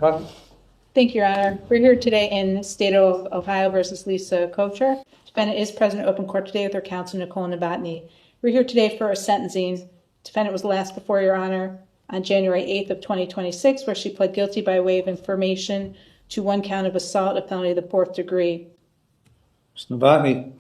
Cotton. Thank you, Your Honor. We're here today in the state of Ohio versus Lisa Kocher. Defendant is present in open court today with her counsel, Nicole Novotny. We're here today for a sentencing. Defendant was last before Your Honor on January 8th of 2026, where she pled guilty by way of information to one count of assault, a felony of the 4th degree. Ms. Novotny.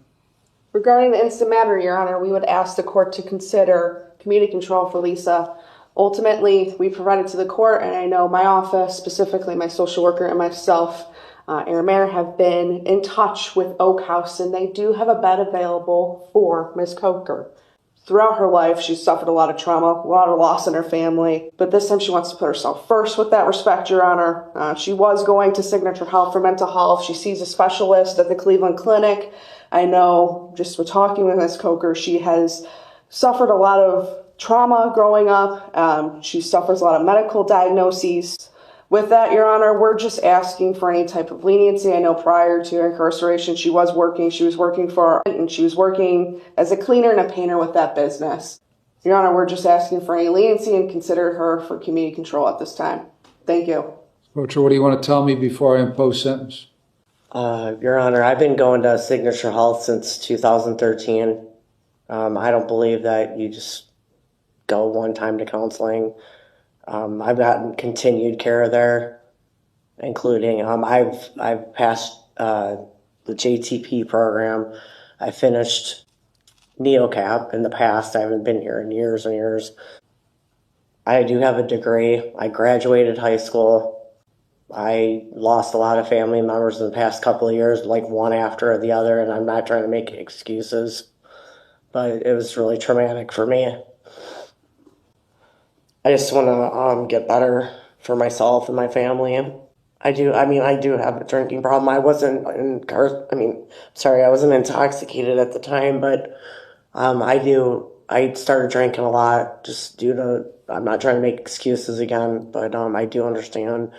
Regarding the instant matter, Your Honor, we would ask the court to consider community control for Lisa. Ultimately, we provided to the court, and I know my office, specifically my social worker and myself, Aaron Mayer, have been in touch with Oak House, and they do have a bed available for Ms. Coker. Throughout her life, she's suffered a lot of trauma, a lot of loss in her family, but this time she wants to put herself first with that respect, Your Honor. She was going to Signature Health for mental health. She sees a specialist at the Cleveland Clinic. I know, just with talking with Ms. Coker, she has suffered a lot of trauma growing up. She suffers a lot of medical diagnoses. With that, Your Honor, we're just asking for any type of leniency. I know prior to her incarceration, she was working as a cleaner and a painter with that business. Your Honor, we're just asking for any leniency and consider her for community control at this time. Thank you. Coach, what do you want to tell me before I impose sentence? Your Honor, I've been going to Signature Health since 2013. I don't believe that you just go one time to counseling. I've gotten continued care there, including I've passed the JTP program. I finished NeoCap in the past. I haven't been here in years and years. I do have a degree. I graduated high school. I lost a lot of family members in the past couple of years, like one after the other, and I'm not trying to make excuses, but it was really traumatic for me. I just want to get better for myself and my family. I do have a drinking problem. I wasn't intoxicated at the time, but I started drinking a lot just due to, I'm not trying to make excuses again, but I do understand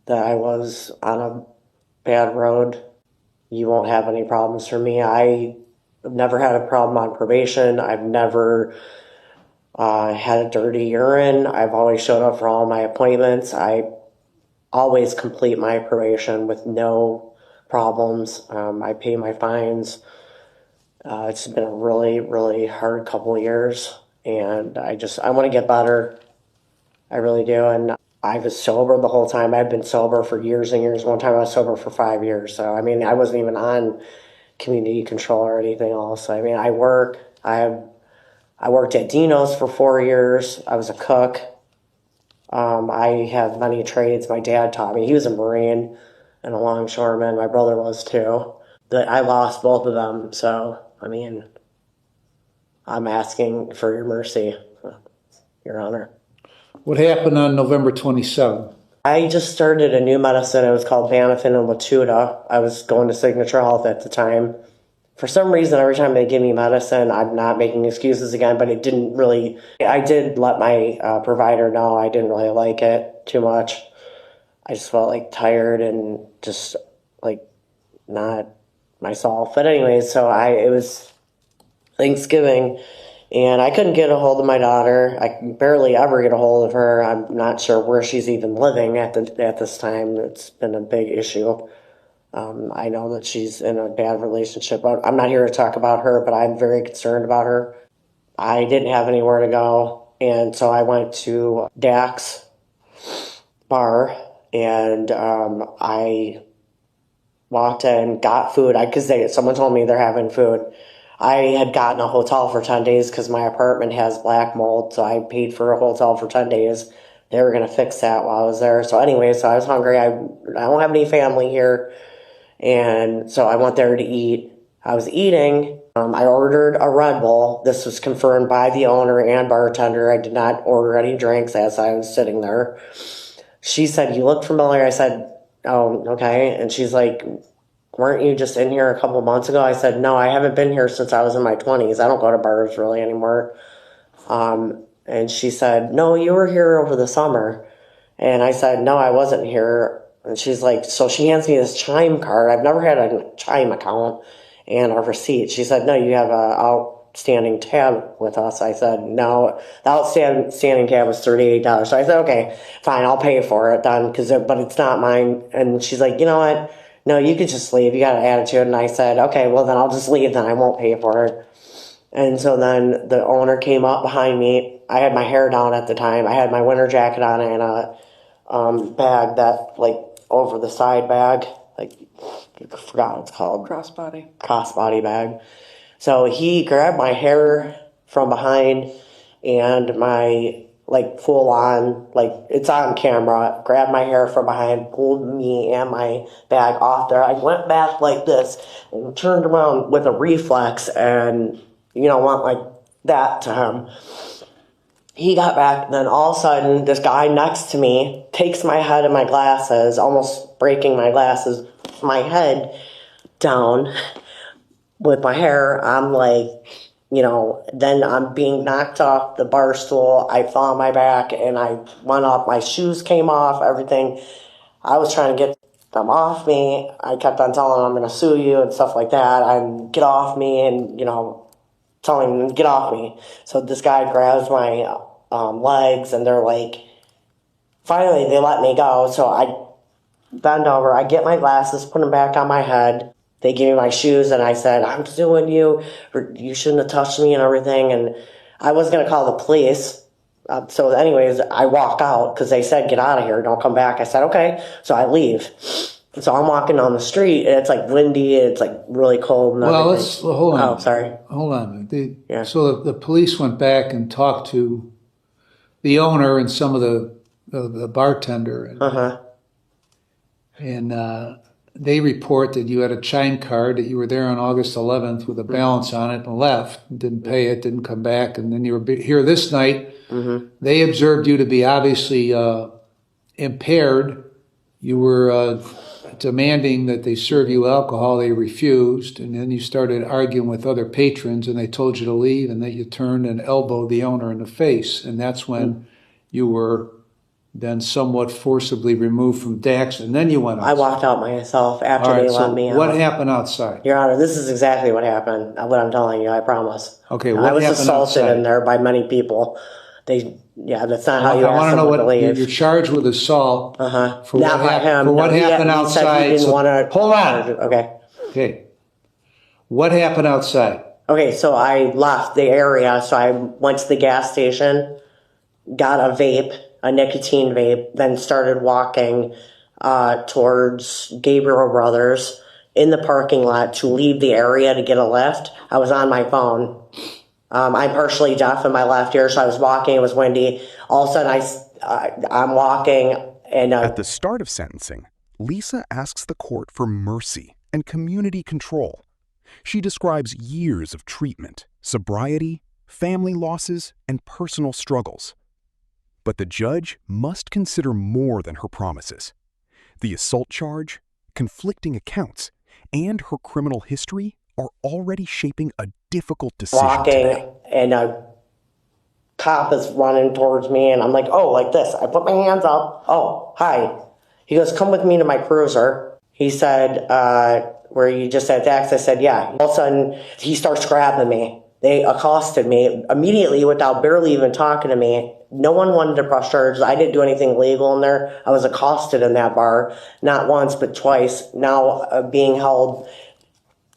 that I was on a bad road. You won't have any problems for me. I've never had a problem on probation. I've never had a dirty urine. I've always showed up for all my appointments. I always complete my probation with no problems. I pay my fines. It's been a really, really hard couple of years, and I want to get better. I really do, and I was sober the whole time. I've been sober for years and years. One time I was sober for 5 years, so I wasn't even on community control or anything else. I work. I worked at Dino's for 4 years. I was a cook. I have many trades. My dad taught me. He was a Marine and a longshoreman. My brother was too. But I lost both of them. So, I'm asking for your mercy, Your Honor. What happened on November 27th? I just started a new medicine. It was called Defendant and Latuda. I was going to Signature Health at the time. For some reason, every time they give me medicine, I'm not making excuses again, but it didn't really, I did let my provider know I didn't really like it too much. I just felt tired and just not myself. But anyways, it was Thanksgiving and I couldn't get a hold of my daughter. I can barely ever get a hold of her. I'm not sure where she's even living at this time. It's been a big issue. I know that she's in a bad relationship. I'm not here to talk about her, but I'm very concerned about her. I didn't have anywhere to go, and so I went to Dax bar, and I walked in, got food, because someone told me they're having food. I had gotten a hotel for 10 days because my apartment has black mold, so I paid for a hotel for 10 days. They were going to fix that while I was there. So anyway, I was hungry. I don't have any family here. And so I went there to eat. I was eating. I ordered a Red Bull. This was confirmed by the owner and bartender. I did not order any drinks as I was sitting there. She said, "You look familiar." I said, "Oh, okay." And she's like, "Weren't you just in here a couple of months ago?" I said, "No, I haven't been here since I was in my 20s. I don't go to bars really anymore." And she said, "No, you were here over the summer." And I said, "No, I wasn't here." And she's like, so she hands me this Chime card. I've never had a Chime account and a receipt. She said, "No, you have outstanding tab with us. I said, no, the outstanding tab was $38. So I said, okay, fine, I'll pay for it then, but it's not mine. And she's like, you know what? No, you could just leave. You got an attitude. And I said, okay, well, then I'll just leave. Then I won't pay for it. And so then the owner came up behind me. I had my hair down at the time. I had my winter jacket on and a bag that, like, over the side bag. Like, I forgot what it's called. Crossbody bag. So he grabbed my hair from behind and my, like, full on, like, it's on camera, grabbed my hair from behind, pulled me and my bag off there. I went back like this and turned around with a reflex and, you know, went like that to him. He got back, and then all of a sudden, this guy next to me takes my head and my glasses, almost breaking my glasses, my head down with my hair. I'm like, you know, then I'm being knocked off the bar stool. I fell on my back, and I went up. My shoes came off, everything. I was trying to get them off me. I kept on telling him, I'm going to sue you and stuff like that. And get off me, and, you know, telling them, get off me. So this guy grabs my legs, and they're like, finally they let me go. So I bend over, I get my glasses, put them back on my head. They gave me my shoes, and I said, I'm suing you, or you shouldn't have touched me and everything. And I was going to call the police. So anyways, I walk out because they said, get out of here, don't come back. I said, okay. So I leave. So I'm walking down the street, and it's like windy, and it's like really cold. And everything. Hold on. Oh, sorry. Hold on. Yeah. So the police went back and talked to the owner and some of the bartender, and they report that you had a chime card, that you were there on August 11th with a balance on it and left, and didn't pay it, didn't come back, and then you were here this night. They observed you to be obviously impaired. You were demanding that they serve you alcohol. They refused, and then you started arguing with other patrons, and they told you to leave, and then you turned and elbowed the owner in the face, and that's when you were then somewhat forcibly removed from Dax, and then you went outside. I walked out myself after All right, they so let me out. what happened outside? Your Honor, this is exactly what happened, what I'm telling you, I promise. Okay, I what was happened assaulted outside? in there by many people. That's not how you I want ask to know someone to what leave. you're charged with assault for Not what, by him. for what No, happened he said he outside. didn't So- wanna- hold on. Okay. Okay. What happened outside? Okay, so I left the area, so I went to the gas station, got a vape, a nicotine vape, then started walking towards Gabriel Brothers in the parking lot to leave the area to get a lift. I was on my phone. I'm partially deaf in my left ear, so I was walking, it was windy. All of a sudden, I'm walking, and At the start of sentencing, Lisa asks the court for mercy and community control. She describes years of treatment, sobriety, family losses, and personal struggles. But the judge must consider more than her promises. The assault charge, conflicting accounts, and her criminal history are already shaping a difficult decision walking, today. and a cop is running towards me, and I'm like, oh, like this. I put my hands up. Oh, hi. He goes, come with me to my cruiser. He said, where you just said Dax? I said, yeah. All of a sudden, he starts grabbing me. They accosted me immediately without barely even talking to me. No one wanted to press charges. I didn't do anything illegal in there. I was accosted in that bar, not once, but twice. Now being held,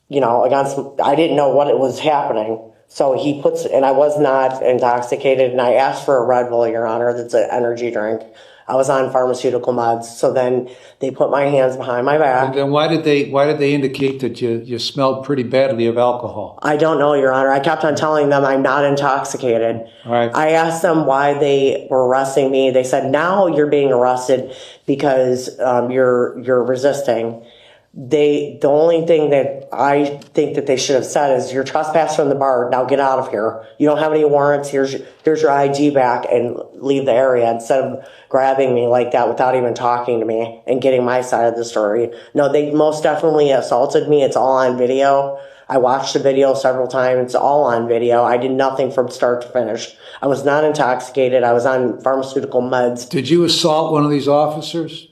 you know, against, I didn't know what it was happening. So he puts, and I was not intoxicated, and I asked for a Red Bull, Your Honor, that's an energy drink. I was on pharmaceutical meds. So then they put my hands behind my back. And then why did they indicate that you smelled pretty badly of alcohol? I don't know, Your Honor. I kept on telling them I'm not intoxicated. All right. I asked them why they were arresting me. They said, now you're being arrested because you're resisting. The only thing that I think that they should have said is, you're trespassing from the bar, now get out of here. You don't have any warrants, here's your ID back, and leave the area, instead of grabbing me like that without even talking to me and getting my side of the story. No, they most definitely assaulted me. It's all on video. I watched the video several times. It's all on video. I did nothing from start to finish. I was not intoxicated. I was on pharmaceutical meds. Did you assault one of these officers?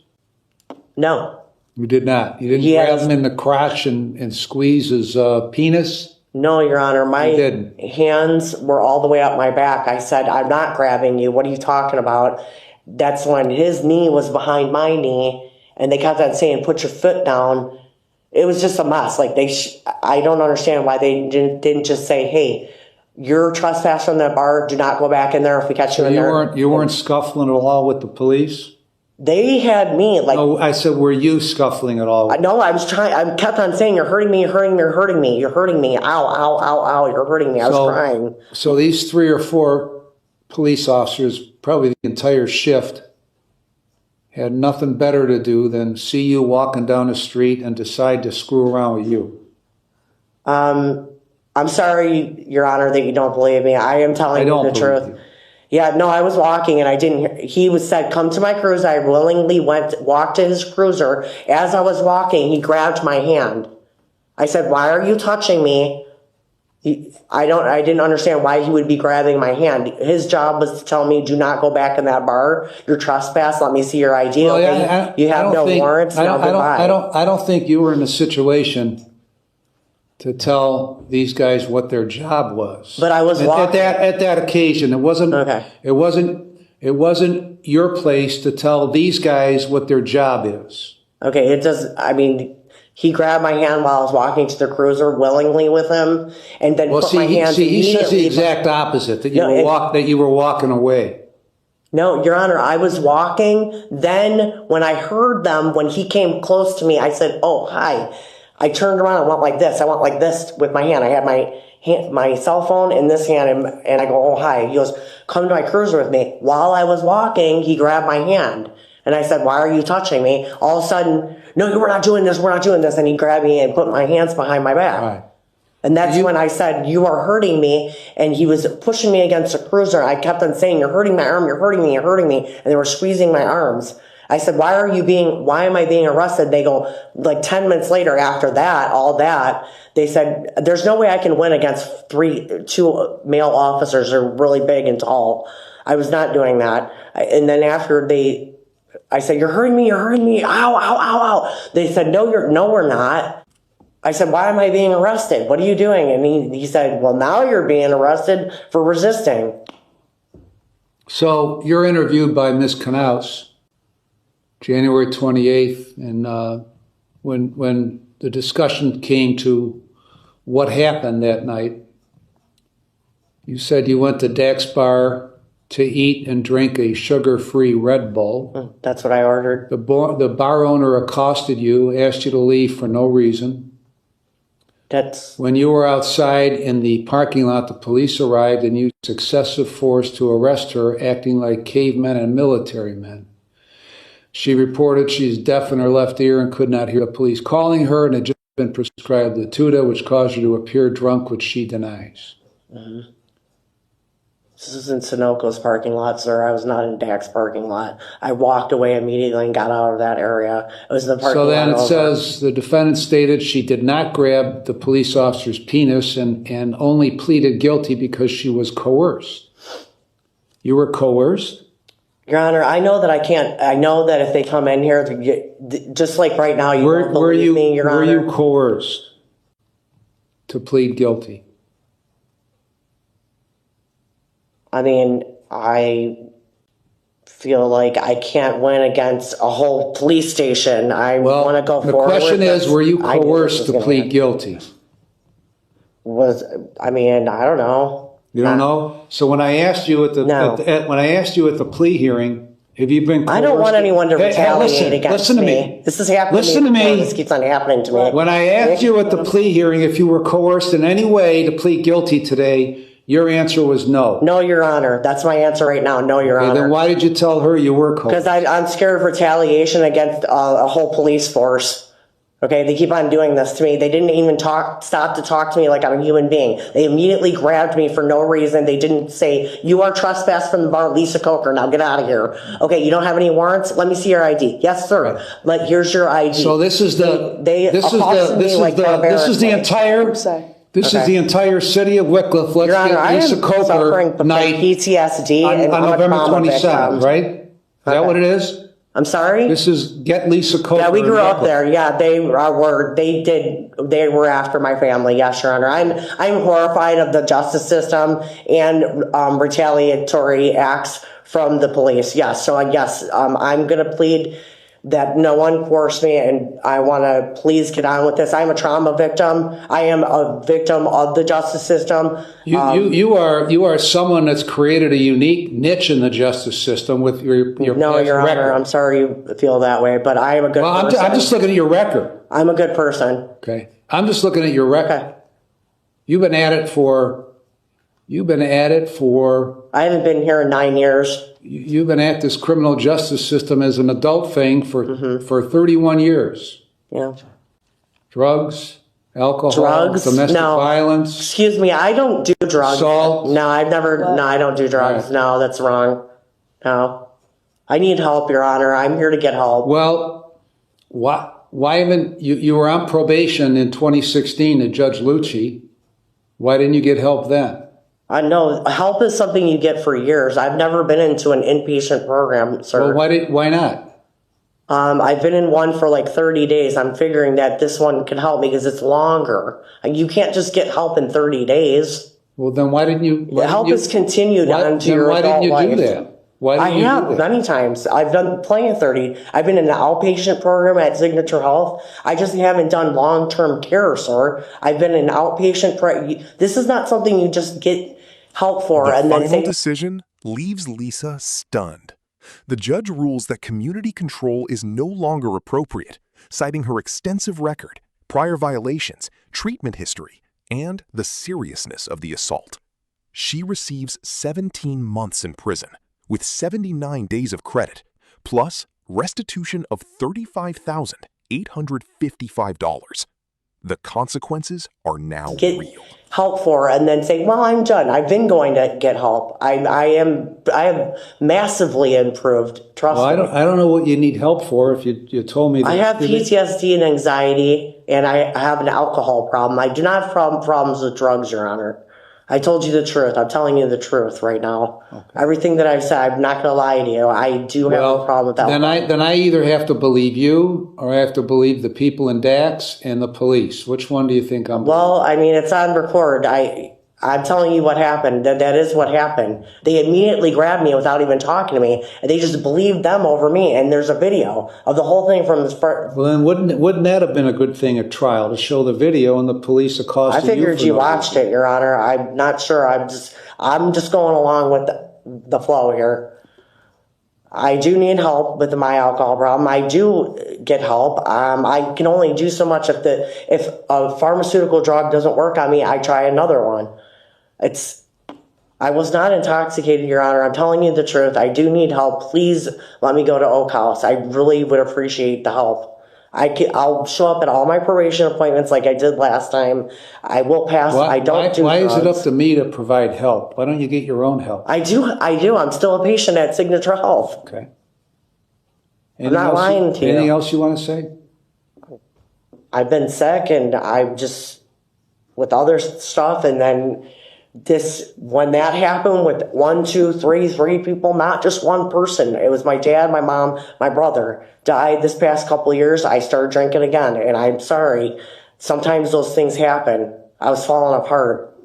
No. You did not. You didn't He grab has- him in the crotch and squeeze his penis? No, Your Honor, my You didn't. hands were all the way up my back. I said, I'm not grabbing you. What are you talking about? That's when his knee was behind my knee, and they kept on saying, put your foot down. It was just a mess. Like, I don't understand why they didn't just say, hey, you're trespassing from that bar. Do not go back in there if we catch you in there. You weren't scuffling at all with the police? They had me like. No, I said, were you scuffling at all? No, I was trying. I kept on saying, "You're hurting me. You're hurting me. You're hurting me. You're hurting me. Ow, ow, ow, ow. You're hurting me." I was crying. So these 3 or 4 police officers, probably the entire shift, had nothing better to do than see you walking down the street and decide to screw around with you. I'm sorry, Your Honor, that you don't believe me. I am telling you the truth. You. Yeah, no, I was walking and I didn't hear. He said, come to my cruiser. I willingly walked to his cruiser. As I was walking, he grabbed my hand. I said, why are you touching me? I didn't understand why he would be grabbing my hand. His job was to tell me, do not go back in that bar. You're trespass. Let me see your ID. Well, okay? You have no warrants. Now goodbye. I don't think you were in a situation to tell these guys what their job was. But I was walking. At that occasion. It wasn't okay. It wasn't your place to tell these guys what their job is. Okay, it does. I mean, he grabbed my hand while I was walking to the cruiser willingly with him, and then put my hands he says the immediately. exact opposite, that you were walking away. No, Your Honor, I was walking. Then when I heard them, when he came close to me, I said, oh, hi. I turned around and went like this. I went like this with my hand. I had my cell phone in this hand, and I go, oh, hi. He goes, come to my cruiser with me. While I was walking, he grabbed my hand. And I said, why are you touching me? All of a sudden, no, we're not doing this. We're not doing this. And he grabbed me and put my hands behind my back. Right. And that's when I said, you are hurting me. And he was pushing me against the cruiser. I kept on saying, you're hurting my arm. You're hurting me. You're hurting me. And they were squeezing my arms. I said, why am I being arrested? They go, like 10 minutes later after that, all that, they said, there's no way I can win against 2 male officers who are really big and tall. I was not doing that. And then after I said, you're hurting me. Ow, ow, ow, ow. They said, no, we're not. I said, why am I being arrested? What are you doing? And he said, well, now you're being arrested for resisting. So you're interviewed by Ms. Knaus, January 28th, and when the discussion came to what happened that night, you said you went to Dak's Bar to eat and drink a sugar-free Red Bull. That's what I ordered. The bar owner accosted you, asked you to leave for no reason. When you were outside in the parking lot, the police arrived and used excessive force to arrest her, acting like cavemen and military men. She reported she's deaf in her left ear and could not hear the police calling her, and had just been prescribed Latuda, which caused her to appear drunk, which she denies. Mm-hmm. This is in Sunoco's parking lot, sir. I was not in Dak's parking lot. I walked away immediately and got out of that area. It was the parking lot. So then it says the defendant stated she did not grab the police officer's penis and only pleaded guilty because she was coerced. You were coerced? Your Honor, I know that I can't. I know that if they come in here, just like right now, you don't believe me, Your Honor. Were you coerced to plead guilty? I mean, I feel like I can't win against a whole police station. I want to go forward. The question is, were you coerced to plead guilty? I mean, I don't know. You don't know? So when I asked you at the plea hearing, have you been coerced? I don't want anyone to retaliate against me. Listen to me. This is happening to me. This keeps on happening to me. When I asked you at the plea hearing if you were coerced in any way to plead guilty today, your answer was no. No, Your Honor. That's my answer right now. No, Your Honor. Then why did you tell her you were coerced? Because I'm scared of retaliation against a whole police force. Okay, they keep on doing this to me. They didn't even stop to talk to me like I'm a human being. They immediately grabbed me for no reason. They didn't say, you are trespassed from the bar, Lisa Coker. Now get out of here. Okay, you don't have any warrants? Let me see your ID. Yes, sir. Like, here's your ID. So this is the entire city of Wickliffe. Let's get Lisa Coker night PTSD on November 27th, right? Is that what it is? I'm sorry? This is Get Lisa Kocher. Yeah, we grew up Remember. there. Yeah, they were after my family. Yes, Your Honor. I'm horrified of the justice system and retaliatory acts from the police. Yes, so yes, I'm going to plead that no one forced me, and I want to please get on with this. I'm a trauma victim. I am a victim of the justice system. You are someone that's created a unique niche in the justice system with your No, past Your record. Honor, I'm sorry you feel that way, but I am a good person. I'm just looking at your record. I'm a good person. Okay. I'm just looking at your record. Okay. You've been at it for I haven't been here in 9 years. you've been at this criminal justice system as an adult thing for 31 years. Yeah. Drugs, alcohol, Drugs? domestic No. violence. Excuse me, I don't do drugs. Assault? No, I don't do drugs. Right. No, that's wrong. No. I need help, Your Honor. I'm here to get help. Well, why haven't you were on probation in 2016 to Judge Lucci? Why didn't you get help then? I know help is something you get for years. I've never been into an inpatient program, sir. Well, why not? I've been in one for like 30 days. I'm figuring that this one could help me because it's longer. You can't just get help in 30 days. Well, then why didn't you? Help is continued onto your why didn't adult you life. do that? Why I didn't you have do that? many times. I've done plenty of 30. I've been in an outpatient program at Signature Health. I just haven't done long-term care, sir. I've been in outpatient. This is not something you just get help for The and then final say, decision leaves Lisa stunned. The judge rules that community control is no longer appropriate, citing her extensive record, prior violations, treatment history, and the seriousness of the assault. She receives 17 months in prison, with 79 days of credit, plus restitution of $35,855. The consequences are now get real. help for and then say, well, I'm done. I've been going to get help. I have massively improved. Trust me. I don't know what you need help for if you told me that. I have PTSD and anxiety, and I have an alcohol problem. I do not have problems with drugs, Your Honor. I told you the truth. I'm telling you the truth right now. Okay. Everything that I've said, I'm not going to lie to you. I do have a problem with alcohol. Then I either have to believe you or I have to believe the people in Dax and the police. Which one do you think I'm? Well, I mean, it's on record. I'm telling you what happened. That is what happened. They immediately grabbed me without even talking to me, and they just believed them over me. And there's a video of the whole thing from the first. Well, then wouldn't that have been a good thing at trial to show the video and the police accosted you? I figured you watched it, Your Honor. I'm not sure. I'm just going along with the flow here. I do need help with my alcohol problem. I do get help. I can only do so much if a pharmaceutical drug doesn't work on me. I try another one. I was not intoxicated, Your Honor. I'm telling you the truth. I do need help. Please let me go to Oak House. I really would appreciate the help. I'll show up at all my probation appointments like I did last time. I will pass. I don't do Why drugs. is it up to me to provide help? Why don't you get your own help? I do. I'm still a patient at Signature Health. Okay. I'm not lying to you. Anything else you want to say? I've been sick and I'm just with other stuff, and then when that happened with 3 people, not just one person. It was my dad, my mom, my brother died this past couple of years. I started drinking again, and I'm sorry. Sometimes those things happen. I was falling apart.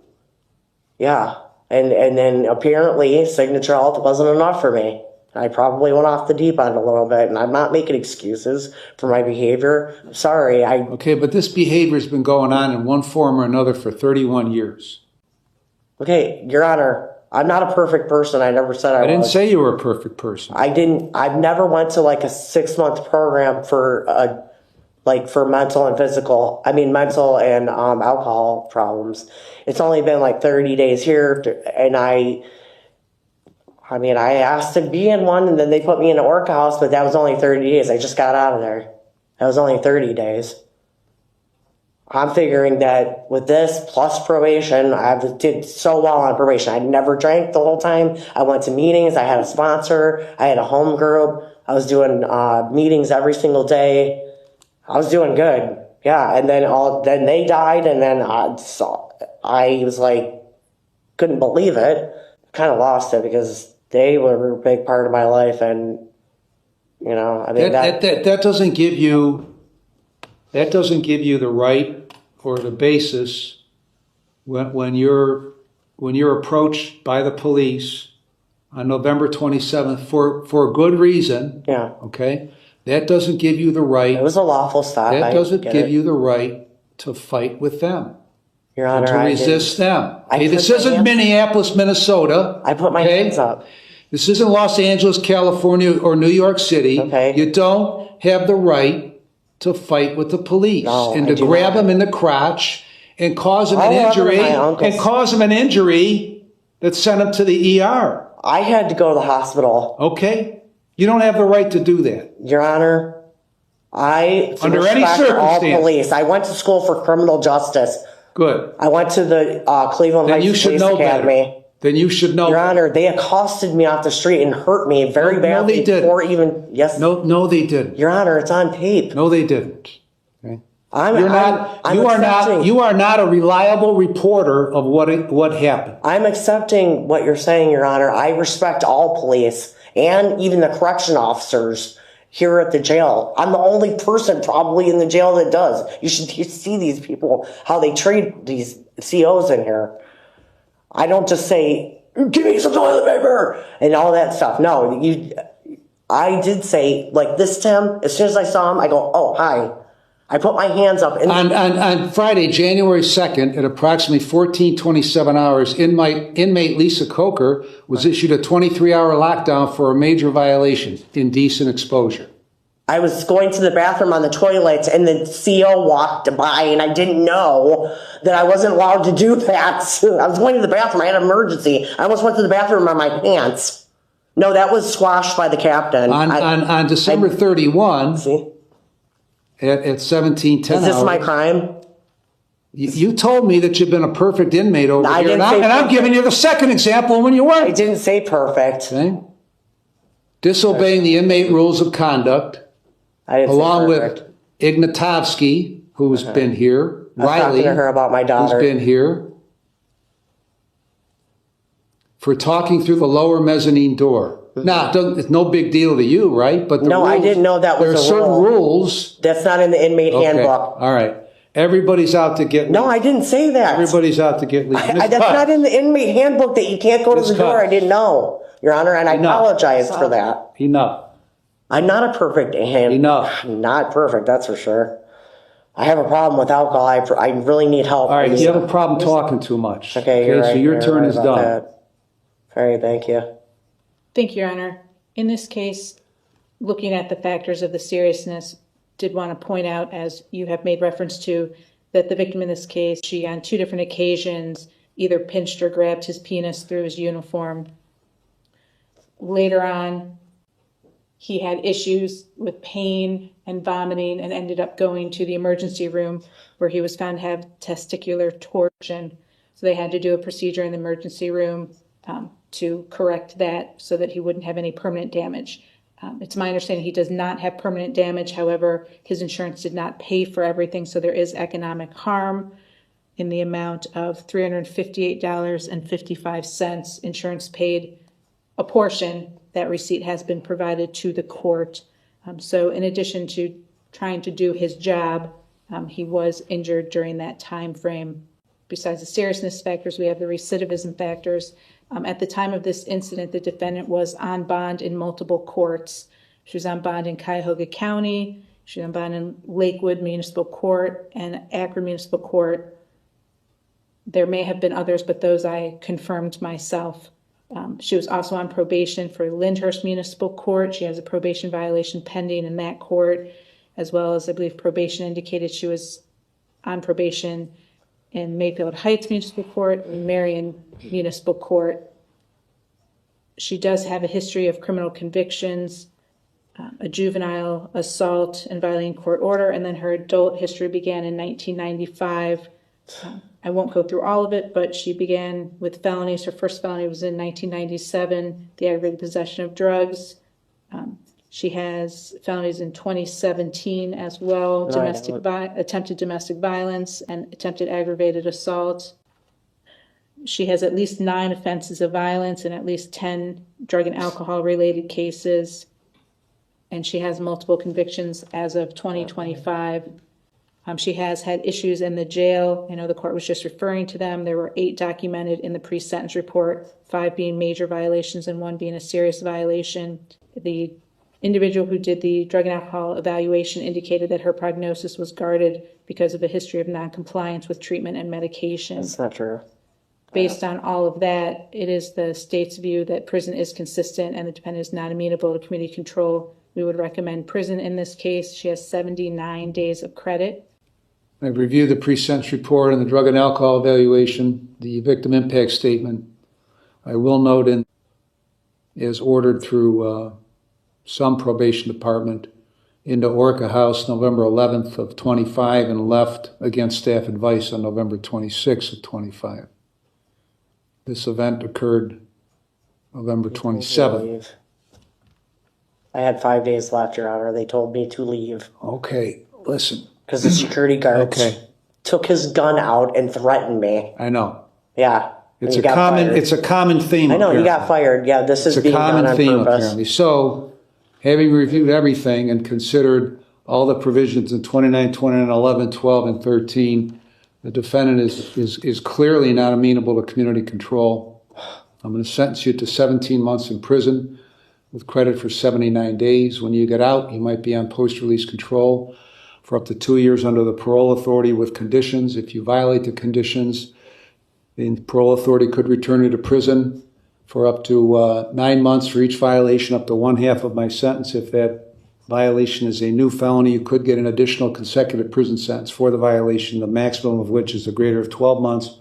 Yeah. And then apparently Signature Health wasn't enough for me. I probably went off the deep end a little bit, and I'm not making excuses for my behavior. I'm sorry. Okay, but this behavior's been going on in one form or another for 31 years. Okay, Your Honor, I'm not a perfect person. I never said I was. I didn't say you were a perfect person. I've never went to like a 6-month program for mental and mental and alcohol problems. It's only been like 30 days here, and I asked to be in one, and then they put me in an orca house, but that was only 30 days. I just got out of there. That was only 30 days. I'm figuring that with this plus probation, I did so well on probation. I never drank the whole time. I went to meetings. I had a sponsor. I had a home group. I was doing meetings every single day. I was doing good. Yeah, and then they died, and then I was like, couldn't believe it. Kind of lost it because they were a big part of my life, and You know, I mean, That doesn't give you the right or the basis when you're approached by the police on November 27th for a good reason. yeah. Okay, that doesn't give you the right. It was a lawful stop. That doesn't give you the right to fight with them. Your Honor, to resist them. I Okay, put this my isn't hands- Minneapolis, Minnesota. I put my okay? hands up. This isn't Los Angeles, California, or New York City. Okay. You don't have the right to fight with the police No, and I to do grab not. them in the crotch and cause them an All over injury my uncles. that sent them to the ER. I had to go to the hospital. Okay, you don't have the right to do that. Your Honor, I Under any respect all circumstance. police. I went to school for criminal justice. Good. I went to the Cleveland Then Heights you should Police know Academy. better. Then you should know. Your Honor, they accosted me off the street and hurt me very No, badly. they didn't. Before even yes. No, they didn't. Your Honor, it's on tape. No, they didn't. Okay. I'm accepting- You are not a reliable reporter of what happened. I'm accepting what you're saying, Your Honor. I respect all police and even the correction officers here at the jail. I'm the only person probably in the jail that does. You should see these people, how they treat these COs in here. I don't just say, give me some toilet paper and all that stuff. No, I did say, like this Tim, as soon as I saw him, I go, oh, hi. I put my hands up. On Friday, January 2nd, at approximately 14:27 hours, inmate Lisa Coker was issued a 23-hour lockdown for a major violation, indecent exposure. I was going to the bathroom on the toilet and the CO walked by and I didn't know that I wasn't allowed to do that. I was going to the bathroom. I had an emergency. I almost went to the bathroom on my pants. No, that was squashed by the captain. On December 31, See? at 17:10 Is this hours, my crime? you told me that you've been a perfect inmate over I here, didn't and say I'm perfect. giving you the second example when you I weren't. didn't say perfect. Okay? Disobeying the inmate rules of conduct, I didn't along say perfect. with Ignatovsky, who's been here, I was Riley, talking to her about my who's daughter. been here, for talking through the lower mezzanine door. Now, it's no big deal to you, right? But No, I didn't know that was there are a certain rule. rules. That's not in the inmate Okay, handbook. all right. Everybody's out to get. No, I didn't say that. Everybody's out to get. That's not in the inmate handbook that you can't go to the door. I didn't know, Your Honor, and I apologize for that. Enough. I'm not a perfect Enough. Not perfect, that's for sure. I have a problem with alcohol. I really need help. All right. You have a problem talking too much. Okay, you're right. So your You're turn right is about done. that. All right, thank you. Thank you, Your Honor. In this case, looking at the factors of the seriousness, did want to point out, as you have made reference to, that the victim in this case, she on 2 different occasions either pinched or grabbed his penis through his uniform. Later on, he had issues with pain and vomiting and ended up going to the emergency room where he was found to have testicular torsion. So they had to do a procedure in the emergency room to correct that so that he wouldn't have any permanent damage. It's my understanding he does not have permanent damage. However, his insurance did not pay for everything, so there is economic harm in the amount of $358.55. Insurance paid a portion. That receipt has been provided to the court. So in addition to trying to do his job, he was injured during that time frame. Besides the seriousness factors, we have the recidivism factors. At the time of this incident, the defendant was on bond in multiple courts. She was on bond in Cuyahoga County, she was on bond in Lakewood Municipal Court and Akron Municipal Court. There may have been others, but those I confirmed myself. She was also on probation for Lyndhurst Municipal Court. She has a probation violation pending in that court, as well as I believe probation indicated she was on probation in Mayfield Heights Municipal Court and Marion Municipal Court. She does have a history of criminal convictions, a juvenile assault and violating court order, and then her adult history began in 1995. I won't go through all of it, but she began with felonies. Her first felony was in 1997, the aggravated possession of drugs. She has felonies in 2017 as well, attempted domestic violence and attempted aggravated assault. She has at least 9 offenses of violence and at least 10 drug and alcohol related cases. and she has multiple convictions as of 2025. She has had issues in the jail. I know the court was just referring to them. There were 8 documented in the pre-sentence report, 5 being major violations and 1 being a serious violation. The individual who did the drug and alcohol evaluation indicated that her prognosis was guarded because of a history of noncompliance with treatment and medication. That's not true. Based on all of that, it is the state's view that prison is consistent and the defendant is not amenable to community control. We would recommend prison in this case. She has 79 days of credit. I've reviewed the pre-sentence report and the drug and alcohol evaluation, the victim impact statement. I will note in, is ordered through some probation department into Orca House November 11th of 25 and left against staff advice on November 26th of 25. This event occurred November 27th. I had 5 days left, Your Honor. They told me to leave. Okay, listen. Because the security guards took his gun out and threatened me. I know. Yeah. It's a common theme. I know, apparently. You got fired. Yeah, this is being done on purpose. It's a common theme, apparently. So, having reviewed everything and considered all the provisions in 29, 29, 11, 12, and 13, the defendant is clearly not amenable to community control. I'm going to sentence you to 17 months in prison with credit for 79 days. When you get out, you might be on post-release control for up to 2 years under the parole authority with conditions. If you violate the conditions, the parole authority could return you to prison for up to 9 months for each violation, up to 1/2 of my sentence. If that violation is a new felony, you could get an additional consecutive prison sentence for the violation, the maximum of which is the greater of 12 months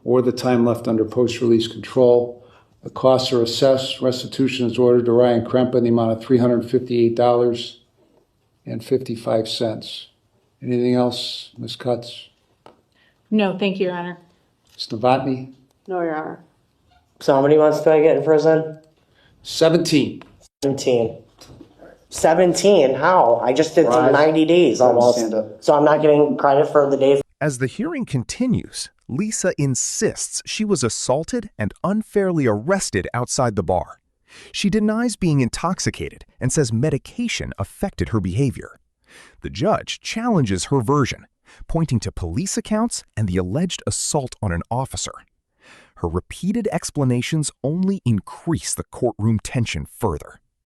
or the time left under post-release control. The costs are assessed. Restitution is ordered to Ryan Krempa in the amount of $358.55. Anything else, Ms. Cutts? No, thank you, Your Honor. Ms. Novotny? No, Your Honor. So how many months do I get in prison? 17. 17. 17? How? I just did 90 days almost. So I'm not getting credit for the days. As the hearing continues, Lisa insists she was assaulted and unfairly arrested outside the bar. She denies being intoxicated and says medication affected her behavior. The judge challenges her version, pointing to police accounts and the alleged assault on an officer. Her repeated explanations only increase the courtroom tension further.